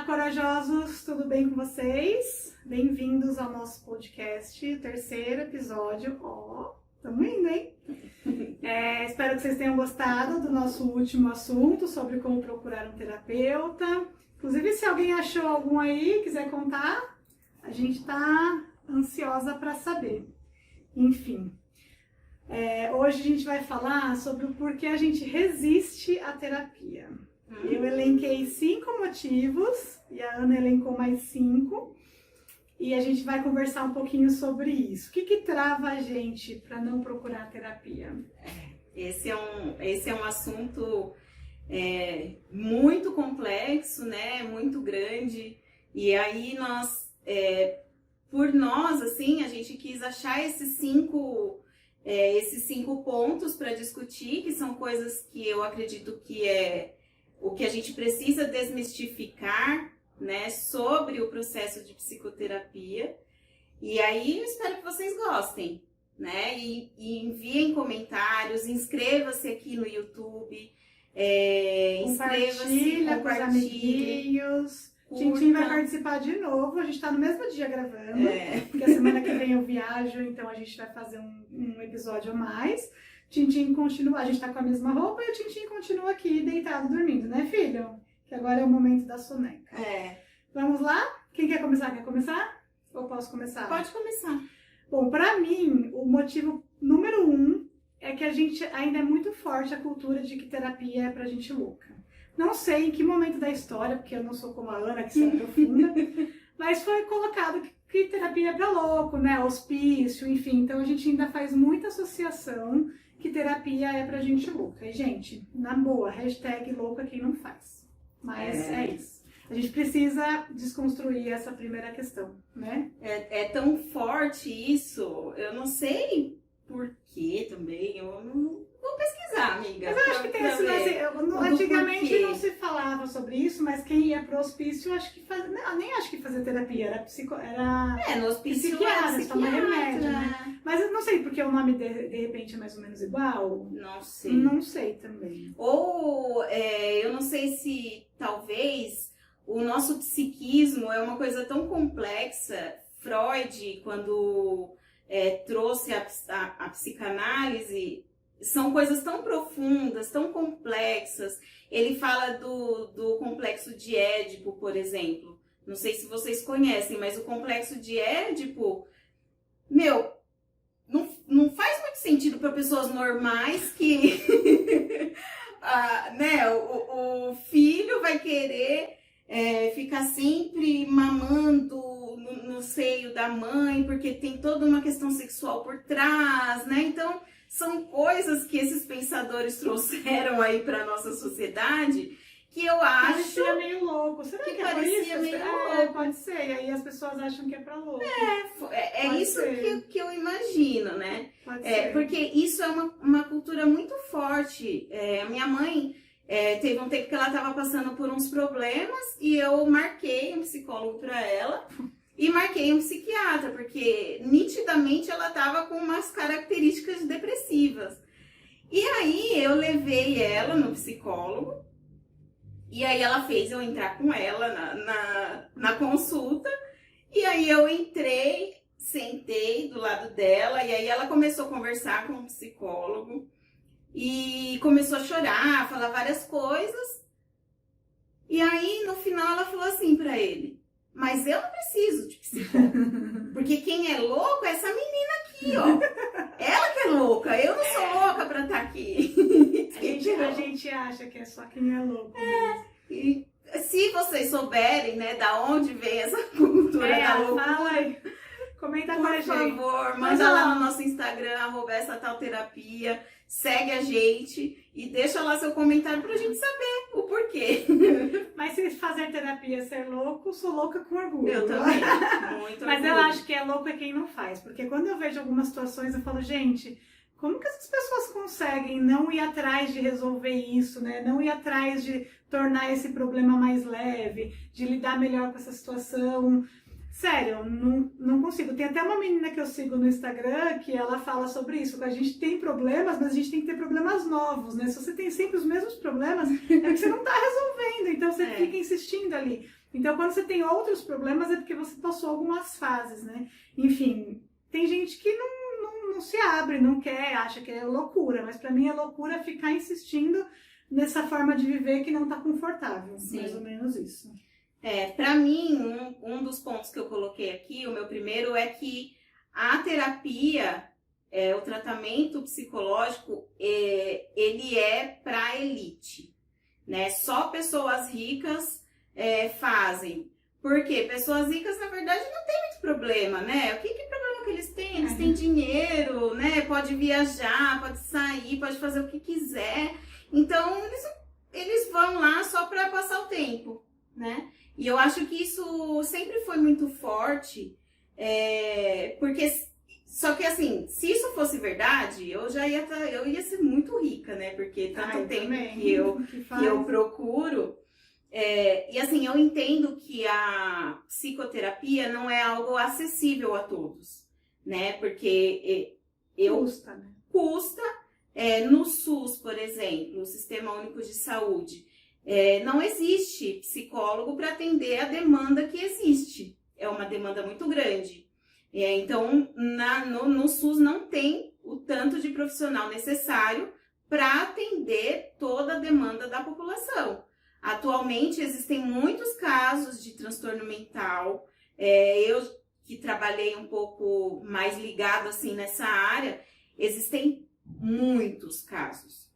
corajosos, tudo bem com vocês? Bem-vindos ao nosso podcast, terceiro episódio. Tamo indo, hein? Espero que vocês tenham gostado do nosso último assunto sobre como procurar um terapeuta. Inclusive, se alguém achou algum aí, quiser contar, a gente tá ansiosa para saber. Enfim, hoje a gente vai falar sobre o porquê a gente resiste à terapia. Eu elenquei 5 motivos e a Ana elencou mais 5 e a gente vai conversar um pouquinho sobre isso. O que trava a gente para não procurar terapia? Esse é um assunto muito complexo, né? Muito grande. E aí por nós, assim, a gente quis achar esses 5 pontos para discutir, que são coisas que eu acredito que é o que a gente precisa desmistificar, né, sobre o processo de psicoterapia. E aí eu espero que vocês gostem, né? E enviem comentários, inscreva-se aqui no YouTube, compartilha com os amiguinhos. Tintim vai participar de novo, a gente tá no mesmo dia gravando, porque a semana que vem eu viajo, então a gente vai fazer um episódio a mais. Tintim continua, a gente tá com a mesma roupa e o Tintim continua aqui deitado dormindo, né, filho? Que agora é o momento da soneca. Vamos lá? Quem quer começar? Quer começar? Ou posso começar? Pode começar. Bom, pra mim, o motivo número 1 é que a gente ainda é muito forte a cultura de que terapia é pra gente louca. Não sei em que momento da história, porque eu não sou como a Ana, que se aprofunda, mas foi colocado que terapia é pra louco, né? Hospício, enfim. Então a gente ainda faz muita associação que terapia é pra gente louca. E, gente, na boa, hashtag louca quem não faz. Mas é isso. A gente precisa desconstruir essa primeira questão, né? É tão forte isso, eu não sei por que também, eu não vou pesquisar, amiga. Mas eu acho que tem esse lance, antigamente não se falava sobre isso, mas quem ia pro hospício, acho que nem acho que fazia terapia, era no hospício psiquiatra, tomar remédio, né? Mas eu não sei porque o nome de repente é mais ou menos igual. Não sei. Não sei também. Ou eu não sei se talvez o nosso psiquismo é uma coisa tão complexa. Freud, quando trouxe a psicanálise, são coisas tão profundas, tão complexas. Ele fala do complexo de Édipo, por exemplo. Não sei se vocês conhecem, mas o complexo de Édipo, não faz muito sentido para pessoas normais que o filho vai querer ficar sempre mamando no seio da mãe, porque tem toda uma questão sexual por trás, né? Então, são coisas que esses pensadores trouxeram aí para nossa sociedade que eu acho... Parecia meio louco. Será que é por isso? Meio louco. Pode ser. E aí as pessoas acham que é pra louco. Isso que eu imagino, né? Pode ser. Porque isso é uma cultura muito forte. A minha mãe... teve um tempo que ela estava passando por uns problemas e eu marquei um psicólogo para ela e marquei um psiquiatra, porque nitidamente ela estava com umas características depressivas. E aí eu levei ela no psicólogo e aí ela fez eu entrar com ela na consulta e aí eu entrei, sentei do lado dela e aí ela começou a conversar com o psicólogo. E começou a chorar, a falar várias coisas. E aí, no final, ela falou assim pra ele: mas eu não preciso de psicólogo. Porque quem é louco é essa menina aqui, ó. Ela que é louca, eu não sou louca pra estar aqui. A gente acha que é só quem é louco. E se vocês souberem, né, da onde vem essa cultura da loucura, fala aí. Comenta com a gente. Por favor, manda lá no nosso Instagram, @essatalterapia. Segue a gente e deixa lá seu comentário pra gente saber o porquê. Mas se fazer terapia ser louco, sou louca com orgulho. Eu também, muito Mas orgulho. eu acho que é louco é quem não faz. Porque quando eu vejo algumas situações, eu falo, gente, como que essas pessoas conseguem não ir atrás de resolver isso, né? Não ir atrás de tornar esse problema mais leve, de lidar melhor com essa situação. Sério, não consigo. Tem até uma menina que eu sigo no Instagram que ela fala sobre isso, que a gente tem problemas, mas a gente tem que ter problemas novos, né? Se você tem sempre os mesmos problemas, é que você não tá resolvendo, então você fica insistindo ali. Então, quando você tem outros problemas, é porque você passou algumas fases, né? Enfim, tem gente que não se abre, não quer, acha que é loucura, mas para mim é loucura ficar insistindo nessa forma de viver que não está confortável. Sim. Mais ou menos isso. Para mim, um dos pontos que eu coloquei aqui, o meu primeiro, é que a terapia, o tratamento psicológico, ele é para elite, né? Só pessoas ricas fazem. Por quê? Pessoas ricas, na verdade, não tem muito problema, né? O que problema que eles têm? Eles têm dinheiro, né? Pode viajar, pode sair, pode fazer o que quiser. Então, eles vão lá só para passar o tempo, né? E eu acho que isso sempre foi muito forte, porque... Só que assim, se isso fosse verdade, eu ia ser muito rica, né? Porque tanto tempo que eu procuro... e assim, eu entendo que a psicoterapia não é algo acessível a todos, né? Porque custa, né? Custa. No SUS, por exemplo, o Sistema Único de Saúde, não existe psicólogo para atender a demanda que existe. É uma demanda muito grande. Então, no SUS não tem o tanto de profissional necessário para atender toda a demanda da população. Atualmente, existem muitos casos de transtorno mental. Eu, que trabalhei um pouco mais ligado assim, nessa área, existem muitos casos.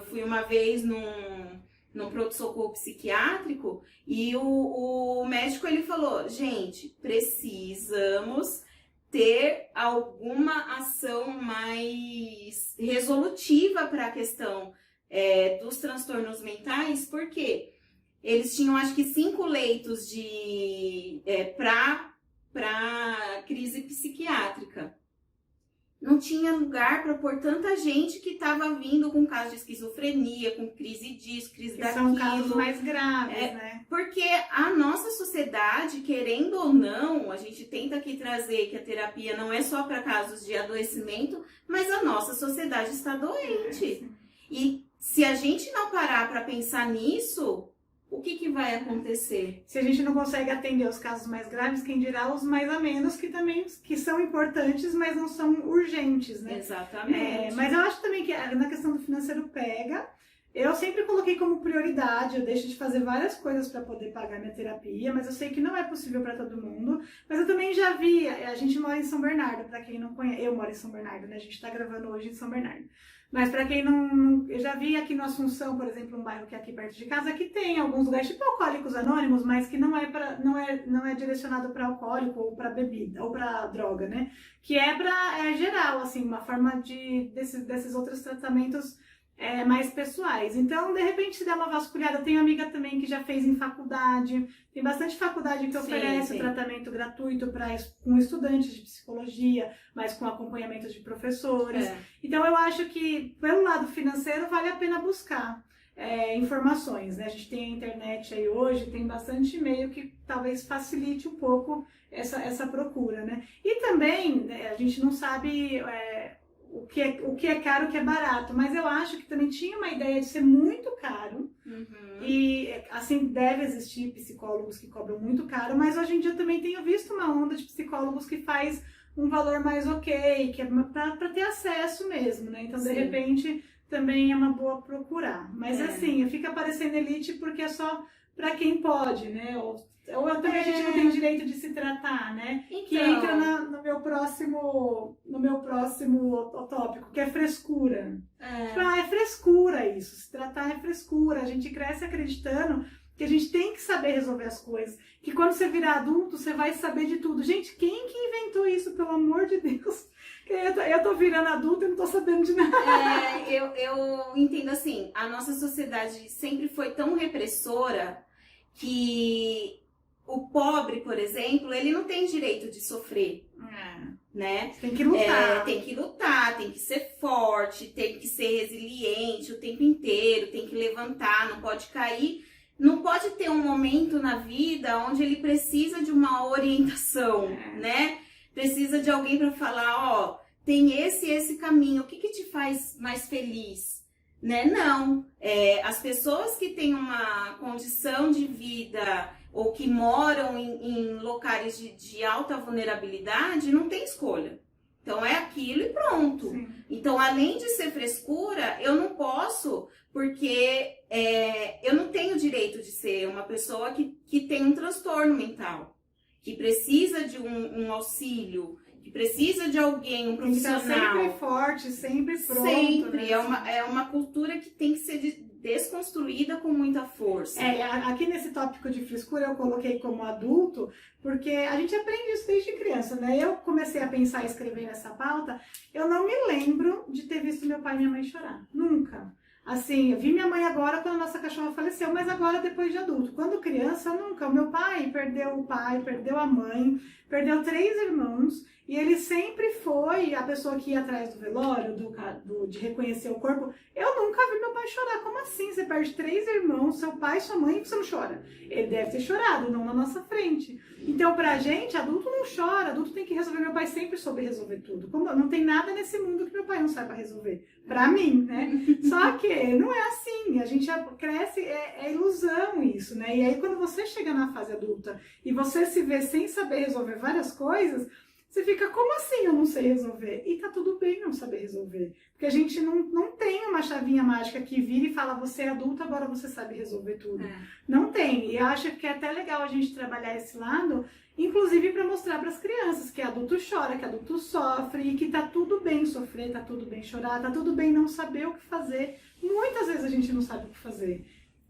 Fui uma vez num pronto-socorro psiquiátrico e o médico ele falou, gente, precisamos ter alguma ação mais resolutiva para a questão dos transtornos mentais, porque eles tinham acho que 5 leitos para crise psiquiátrica. Não tinha lugar para pôr tanta gente que estava vindo com caso de esquizofrenia, com crise disso, crise daquilo. São casos mais graves, né? Porque a nossa sociedade, querendo ou não, a gente tenta aqui trazer que a terapia não é só para casos de adoecimento, mas a nossa sociedade está doente. E se a gente não parar para pensar nisso, o que vai acontecer? Se a gente não consegue atender os casos mais graves, quem dirá os mais a menos, que são importantes, mas não são urgentes, né? Exatamente. Mas eu acho também que na questão do financeiro pega. Eu sempre coloquei como prioridade, eu deixo de fazer várias coisas para poder pagar minha terapia, mas eu sei que não é possível para todo mundo. Mas eu também já vi, a gente mora em São Bernardo, para quem não conhece, eu moro em São Bernardo, né? A gente está gravando hoje em São Bernardo. Mas para quem não... Eu já vi aqui no Assunção, por exemplo, um bairro que é aqui perto de casa, que tem alguns lugares tipo Alcoólicos Anônimos, mas que não é direcionado para alcoólico ou para bebida, ou para droga, né? Que é geral, assim, uma forma desses outros tratamentos mais pessoais. Então, de repente, se der uma vasculhada, tem amiga também que já fez em faculdade, tem bastante faculdade que oferece o tratamento gratuito com estudantes de psicologia, mas com acompanhamento de professores. Então, eu acho que, pelo lado financeiro, vale a pena buscar informações, né? A gente tem a internet aí hoje, tem bastante e-mail que talvez facilite um pouco essa procura, né? E também, né, a gente não sabe... o que é caro, o que é barato, mas eu acho que também tinha uma ideia de ser muito caro, e assim, deve existir psicólogos que cobram muito caro, mas hoje em dia eu também tenho visto uma onda de psicólogos que faz um valor mais ok, que é para ter acesso mesmo, né? Então, de repente, também é uma boa procurar. Mas assim, fica parecendo elite porque é só para quem pode, né? Ou também a gente não tem direito de se tratar, né? Então, que entra no meu próximo tópico, que é frescura. É frescura isso. Se tratar é frescura. A gente cresce acreditando que a gente tem que saber resolver as coisas. Que quando você virar adulto, você vai saber de tudo. Gente, quem que inventou isso, pelo amor de Deus? Eu tô virando adulta e não tô sabendo de nada. Eu entendo assim, a nossa sociedade sempre foi tão repressora que o pobre, por exemplo, ele não tem direito de sofrer, né? Tem que lutar. Tem que lutar, tem que ser forte, tem que ser resiliente o tempo inteiro, tem que levantar, não pode cair. Não pode ter um momento na vida onde ele precisa de uma orientação, né? Precisa de alguém para falar, tem esse caminho, o que te faz mais feliz? Né? Não. As pessoas que têm uma condição de vida ou que moram em locais de alta vulnerabilidade, não tem escolha. Então é aquilo e pronto. Sim. Então, além de ser frescura, eu não posso, porque eu não tenho direito de ser uma pessoa que tem um transtorno mental, que precisa de um auxílio, que precisa de alguém, um Tem que estar profissional. sempre forte, sempre pronto. Sempre. Né? É uma cultura que tem que ser desconstruída com muita força. Aqui nesse tópico de frescura eu coloquei como adulto, porque a gente aprende isso desde criança, né? Eu comecei a pensar e escrever nessa pauta, eu não me lembro de ter visto meu pai e minha mãe chorar. Nunca. Assim, eu vi minha mãe agora quando a nossa cachorra faleceu, mas agora depois de adulto. Quando criança, nunca. O meu pai, perdeu a mãe, perdeu 3 irmãos, e ele sempre foi a pessoa que ia atrás do velório, de reconhecer o corpo. Eu nunca vi meu pai chorar. Como assim? Você perde 3 irmãos, seu pai, sua mãe, e você não chora? Ele deve ter chorado, não na nossa frente. Então, pra gente, adulto não chora, adulto tem que resolver. Meu pai sempre soube resolver tudo. Não tem nada nesse mundo que meu pai não saiba resolver. Pra mim, né? Só que não é assim. A gente cresce, é ilusão isso, né? E aí, quando você chega na fase adulta e você se vê sem saber resolver várias coisas, você fica, como assim eu não sei resolver? E tá tudo bem não saber resolver. Porque a gente não tem uma chavinha mágica que vira e fala, você é adulto, agora você sabe resolver tudo. Não tem. E eu acho que é até legal a gente trabalhar esse lado, inclusive para mostrar para as crianças que adulto chora, que adulto sofre, e que tá tudo bem sofrer, tá tudo bem chorar, tá tudo bem não saber o que fazer. Muitas vezes a gente não sabe o que fazer.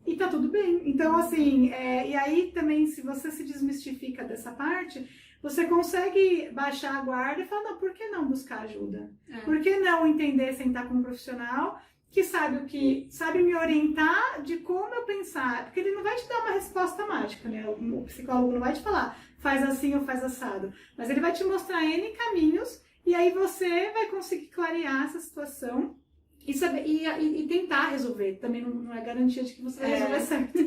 E tá tudo bem. Então, assim, e aí também, se você se desmistifica dessa parte, você consegue baixar a guarda e falar, não, por que não buscar ajuda? Por que não entender, sentar com um profissional que sabe me orientar de como eu pensar? Porque ele não vai te dar uma resposta mágica, né? O psicólogo não vai te falar, faz assim ou faz assado. Mas ele vai te mostrar N caminhos e aí você vai conseguir clarear essa situação e saber, e tentar resolver. Também não é garantia de que você vai resolver certo.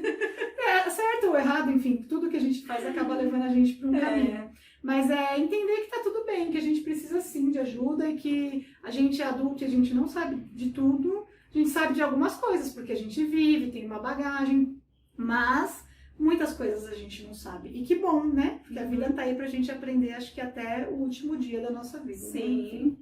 Certo ou errado, enfim, tudo que a gente faz acaba levando a gente para um caminho. Mas entender que tá tudo bem, que a gente precisa sim de ajuda e que a gente é adulto e a gente não sabe de tudo. A gente sabe de algumas coisas, porque a gente vive, tem uma bagagem, mas muitas coisas a gente não sabe. E que bom, né? Porque a vida tá aí pra gente aprender, acho que até o último dia da nossa vida. Sim.